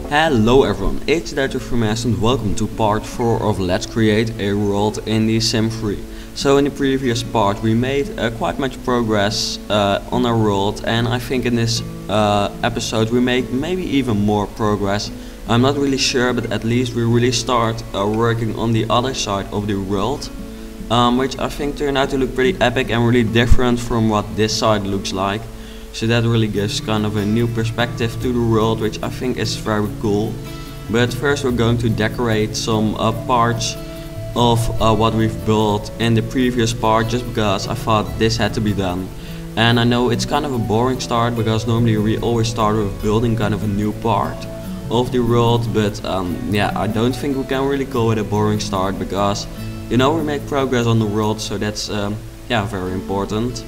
Hello everyone, it's Untitled Chapter and welcome to part 4 of Let's Create a World in the Sim 3. So in the previous part we made quite much progress on our world, and I think in this episode we make maybe even more progress. I'm not really sure, but at least we really start working on the other side of the world, which I think turned out to look pretty epic and really different from what this side looks like. So that really gives kind of a new perspective to the world, which I think is very cool. But first we're going to decorate some parts of what we've built in the previous part, just because I thought this had to be done. And I know it's kind of a boring start, because normally we always start with building kind of a new part of the world. But yeah, I don't think we can really call it a boring start, because you know, we make progress on the world, so that's yeah, very important.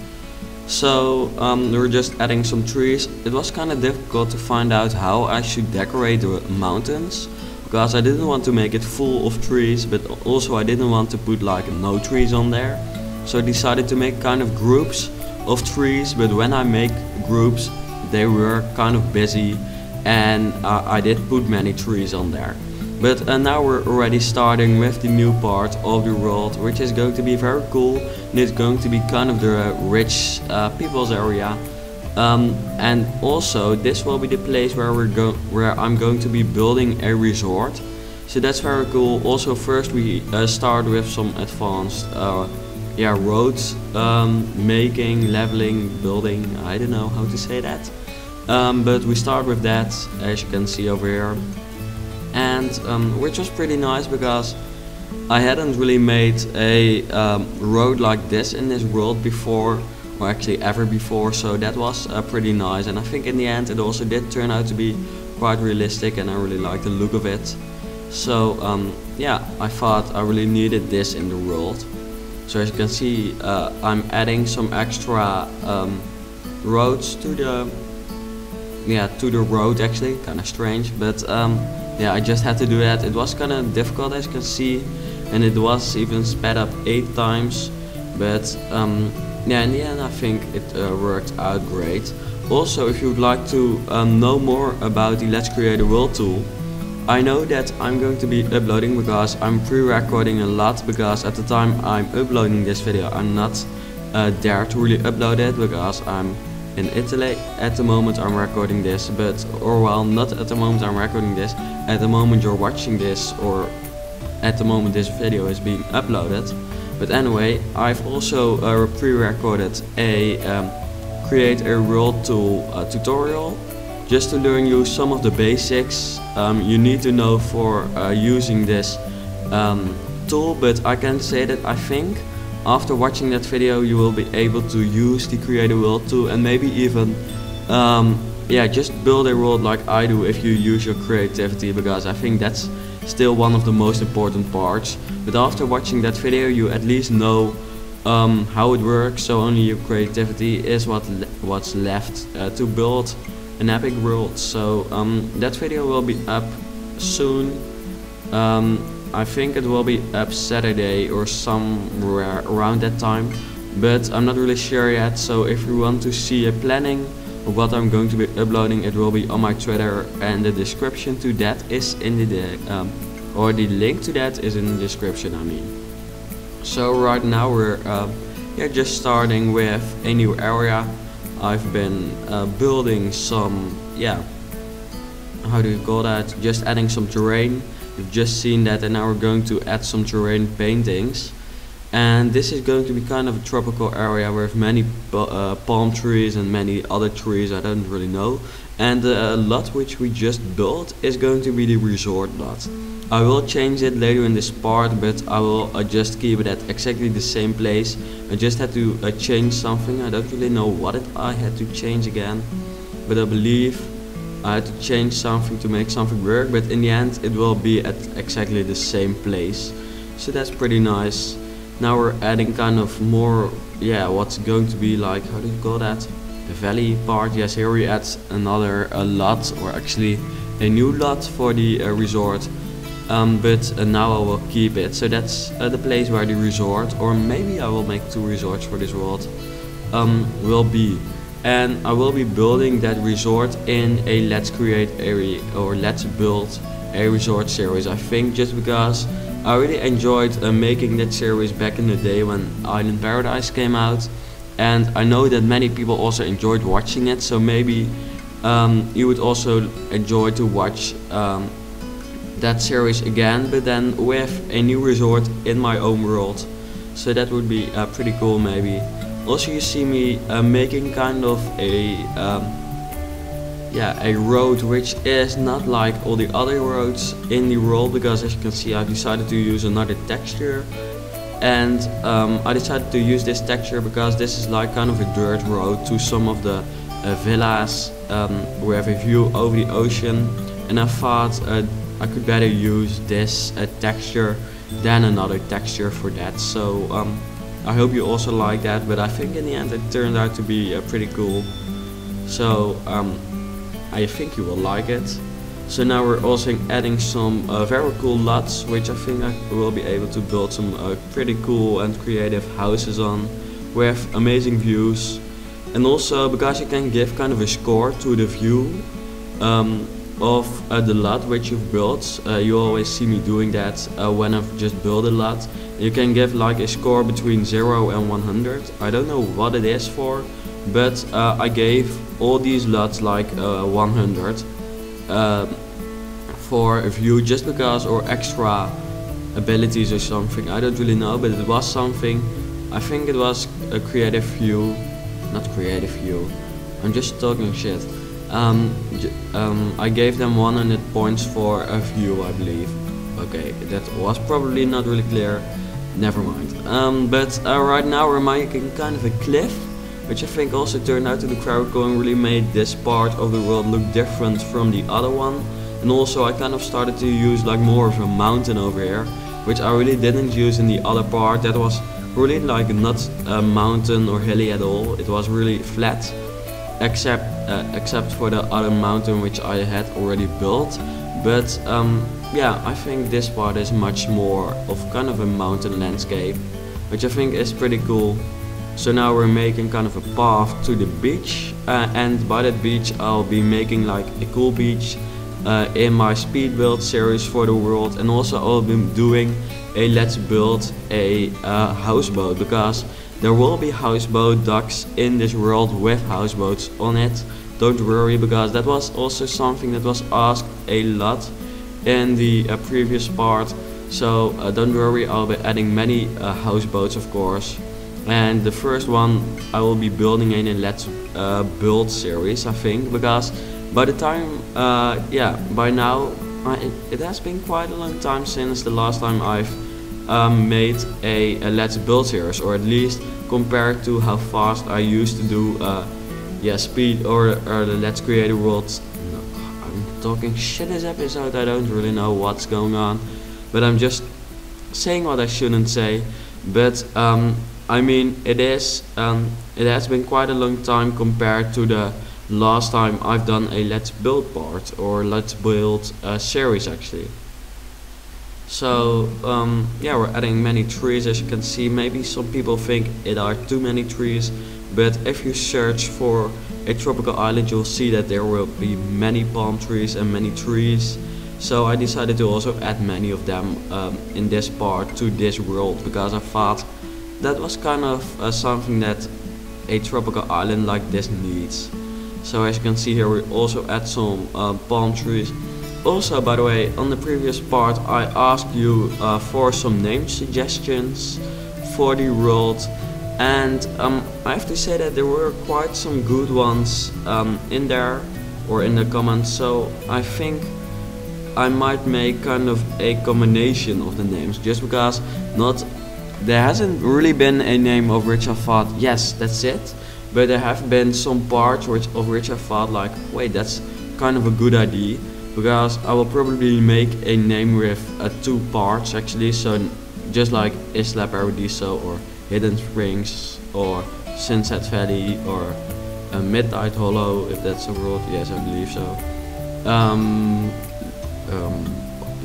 So we're just adding some trees. It was kind of difficult to find out how I should decorate the mountains, because I didn't want to make it full of trees, but also I didn't want to put like no trees on there. So I decided to make kind of groups of trees, but when I make groups they were kind of busy, and I did put many trees on there. But now we're already starting with the new part of the world, which is going to be very cool, and it's going to be kind of the rich people's area. And also this will be the place where I'm going to be building a resort. So that's very cool. Also first we start with some advanced yeah, roads making, leveling, building, I don't know how to say that. But we start with that, as you can see over here. And which was pretty nice, because I hadn't really made a road like this in this world before, or actually ever before, so that was pretty nice. And I think in the end it also did turn out to be quite realistic, and I really like the look of it. So yeah, I thought I really needed this in the world. So as you can see, I'm adding some extra roads to the road, actually, kind of strange, but yeah, I just had to do that. It was kind of difficult, as you can see, and it was even sped up 8 times. But yeah, in the end I think it worked out great. Also, if you would like to know more about the Let's Create a World tool, I know that I'm going to be uploading, because I'm pre-recording a lot, because at the time I'm uploading this video I'm not there to really upload it, because I'm in Italy at the moment I'm recording this, but or well, not at the moment I'm recording this, at the moment you're watching this, or at the moment this video is being uploaded. But anyway, I've also pre-recorded a create a world tool tutorial, just to learn you some of the basics you need to know for using this tool. But I can say that I think after watching that video you will be able to use the Create a World tool, and maybe even yeah, just build a world like I do if you use your creativity, because I think that's still one of the most important parts. But after watching that video you at least know how it works, so only your creativity is what's left to build an epic world. So that video will be up soon. I think it will be up Saturday or somewhere around that time, but I'm not really sure yet. So if you want to see a planning of what I'm going to be uploading, it will be on my Twitter, and the description to that is in the or the link to that is in the description, I mean. So right now we're yeah, just starting with a new area. I've been building some, yeah, how do you call that, just adding some terrain. You've just seen that, and now we're going to add some terrain paintings. And this is going to be kind of a tropical area with many palm trees and many other trees, I don't really know. And the lot which we just built is going to be the resort lot. I will change it later in this part, but I will just keep it at exactly the same place. I just had to change something. I don't really know what I had to change again, but I believe I had to change something to make something work, but in the end it will be at exactly the same place. So that's pretty nice. Now we're adding kind of more, yeah, what's going to be like, how do you call that, the valley part. Yes, here we add another lot, or actually a new lot for the resort. But now I will keep it. So that's the place where the resort, or maybe I will make 2 resorts for this world, will be. and I will be building that resort in a let's create area or let's build a resort series, I think, just because I really enjoyed making that series back in the day when Island Paradise came out, and I know that many people also enjoyed watching it, so maybe you would also enjoy to watch that series again, but then with a new resort in my own world. So that would be pretty cool maybe. Also, you see me making kind of a road which is not like all the other roads in the world, because as you can see, I've decided to use another texture. And I decided to use this texture because this is like kind of a dirt road to some of the villas we have a view over the ocean, and I thought I could better use this texture than another texture for that. So I hope you also like that, but I think in the end it turned out to be pretty cool. So I think you will like it. So now we're also adding some very cool LUTs, which I think I will be able to build some pretty cool and creative houses on, with amazing views. And also because you can give kind of a score to the view of the LUT which you've built. You always see me doing that when I've just built a LUT. You can give like a score between 0 and 100. I don't know what it is for, but I gave all these LUTs like 100 for a view, just because, or extra abilities or something, I don't really know, but it was something. I think it was a creative view, not creative view, I'm just talking shit. I gave them 100 points for a view, I believe. Okay, that was probably not really clear, never mind. But right now we're making kind of a cliff, which I think also turned out to the crowd going really made this part of the world look different from the other one. And also I kind of started to use like more of a mountain over here, which I really didn't use in the other part. That was really like not a mountain or hilly at all. It was really flat, except for the other mountain which I had already built. But yeah, I think this part is much more of kind of a mountain landscape, which I think is pretty cool. So now we're making kind of a path to the beach, and by that beach I'll be making like a cool beach in my speed build series for the world. And also I'll be doing a let's build a houseboat, because there will be houseboat docks in this world with houseboats on it. Don't worry, because that was also something that was asked a lot in the previous part. So don't worry, I'll be adding many houseboats, of course. And the first one I will be building in a let's build series, I think, because by the time, by now, it has been quite a long time since the last time I've made a let's build series, or at least compared to how fast I used to do speed or the let's create a world. No, I'm talking shit this episode, I don't really know what's going on, but I'm just saying what I shouldn't say. But I mean, it has been quite a long time compared to the last time I've done a let's build part, or let's build series actually. So yeah, we're adding many trees, as you can see. Maybe some people think it are too many trees, but if you search for a tropical island, you'll see that there will be many palm trees and many trees. So I decided to also add many of them in this part to this world, because I thought that was kind of something that a tropical island like this needs. So as you can see here, we also add some palm trees. Also, by the way, on the previous part I asked you for some name suggestions for the world, and I have to say that there were quite some good ones in there, or in the comments. So I think I might make kind of a combination of the names, just because there hasn't really been a name of which I thought, yes, that's it. But there have been some parts of which I thought like, wait, that's kind of a good idea. Because I will probably make a name with 2 parts actually. So just like Isla Paradiso, or Hidden Springs, or Sunset Valley, or Midnight Hollow, if that's a world. Yes, I believe so.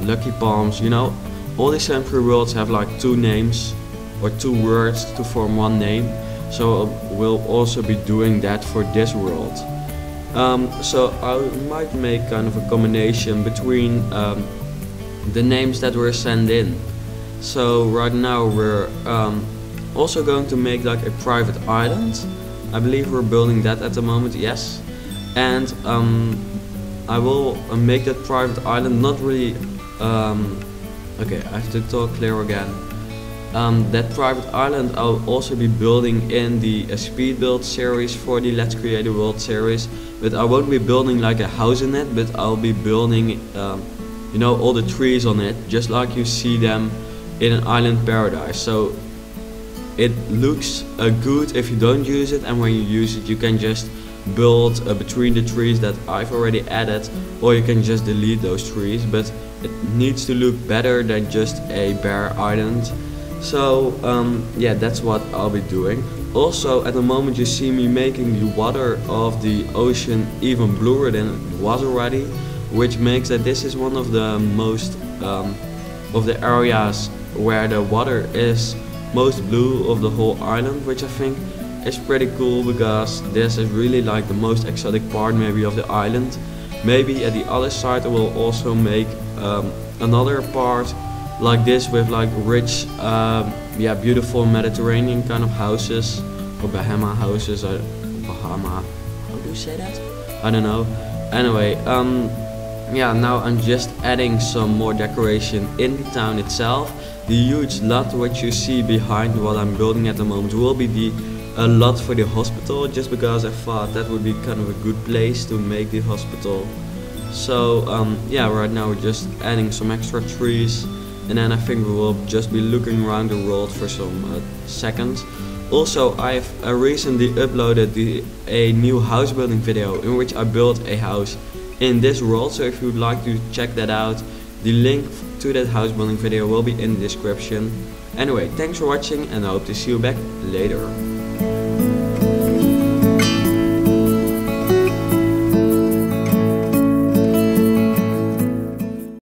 Lucky Palms, you know, all these Century worlds have like 2 names or 2 words to form one name. So we'll also be doing that for this world. So I might make kind of a combination between the names that were sent in. So right now we're also going to make like a private island. I believe we're building that at the moment, yes. And I will make that private island not really okay, I have to talk clear again. That private island I'll also be building in the speed build series for the Let's Create a World series, but I won't be building like a house in it, but I'll be building you know, all the trees on it, just like you see them in an island paradise. So it looks good if you don't use it, and when you use it you can just build between the trees that I've already added, or you can just delete those trees, but it needs to look better than just a bare island. So yeah, that's what I'll be doing. Also at the moment you see me making the water of the ocean even bluer than it was already, which makes that this is one of the most of the areas where the water is most blue of the whole island, which I think is pretty cool, because this is really like the most exotic part maybe of the island. Maybe at the other side I will also make another part like this with like rich yeah, beautiful Mediterranean kind of houses, or Bahama houses, or Bahama, how do you say that? I don't know. Anyway, yeah, now I'm just adding some more decoration in the town itself. The huge lot which you see behind what I'm building at the moment will be the lot for the hospital, just because I thought that would be kind of a good place to make the hospital. So yeah, right now we're just adding some extra trees, and then I think we will just be looking around the world for some seconds. Also, I've recently uploaded a new house building video in which I built a house in this world, so if you'd like to check that out, the link to that house building video will be in the description. Anyway, thanks for watching, and I hope to see you back later.